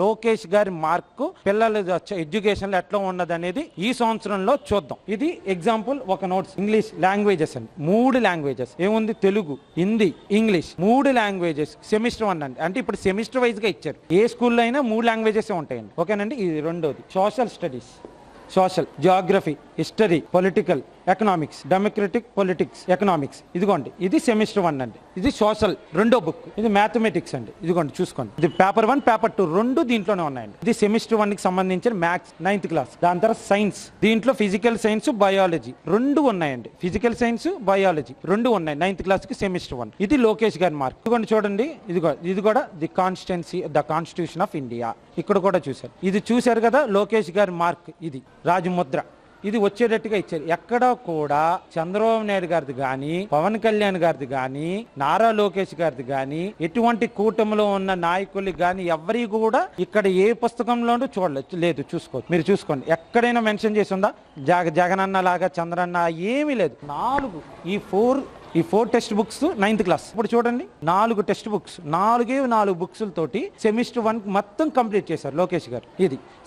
లోకేష్ గారి మార్క్ పిల్లల ఎడ్యుకేషన్ లో ఎట్లా ఉన్నది అనేది ఈ సంవత్సరంలో చూద్దాం. ఇది ఎగ్జాంపుల్ ఒక నోట్స్. ఇంగ్లీష్ లాంగ్వేజెస్ అండి, 3 లాంగ్వేజెస్ ఏముంది, Telugu, Hindi, English, 3 languages. Semester 1 అండి, అంటే ఇప్పుడు సెమిస్టర్ వైజ్ గా ఇచ్చారు. ఏ స్కూల్లో అయినా 3 లాంగ్వేజెస్ ఉంటాయండి. ఓకేనండి. ఇది రెండోది social studies, social, Geography, history, political, economics, democratic politics, economics. ఇదిగోండి ఇది సెమిస్టర్ 1 అండి. ఇది సోషల్ రెండో బుక్. ఇది మ్యాథమెటిక్స్ అండి. ఇదిగోండి చూసుకోండి. ఇది పేపర్ 1 పేపర్ 2 రెండు దీంట్లోనే ఉన్నాయండి. ఇది సెమిస్టర్ 1 కి సంబంధించిన మ్యాథ్స్ 9th క్లాస్. దాని తర్వాత సైన్స్, దీంట్లో ఫిజికల్ సైన్స్, బయాలజీ రెండు ఉన్నాయండి. ఫిజికల్ సైన్స్, బయాలజీ రెండు ఉన్నాయి 9th క్లాస్ కి సెమిస్టర్ 1. ఇది లోకేష్ గారి మార్క్. ఇదిగోండి చూడండి. ఇది కూడా the constituency, the constitution of India. ఇక్కడ కూడా చూశారు. ఇది చూశారు కదా లోకేష్ గారి మార్క్. ఇది రాజముద్ర. ఇది వచ్చేటట్టుగా ఇచ్చారు. ఎక్కడా కూడా చంద్రబాబు నాయుడు గారిది కానీ, పవన్ కళ్యాణ్ గారిది కానీ, నారా లోకేష్ గారిది కానీ, ఎటువంటి కూటమిలో ఉన్న నాయకులకి కానీ ఎవరి కూడా ఇక్కడ ఏ పుస్తకంలోనూ చూడలేదు. లేదు, చూసుకోవచ్చు, మీరు చూసుకోండి. ఎక్కడైనా మెన్షన్ చేసి ఉందా? జగనన్న లాగా, చంద్రన్న ఏమీ లేదు. 4 టెక్స్ట్ బుక్స్ 9th క్లాస్. ఇప్పుడు చూడండి 4 టెక్స్ట్ బుక్స్, 4 బుక్స్ తోటి సెమిస్టర్ 1 మొత్తం కంప్లీట్ చేశారు లోకేష్ గారు. ఇది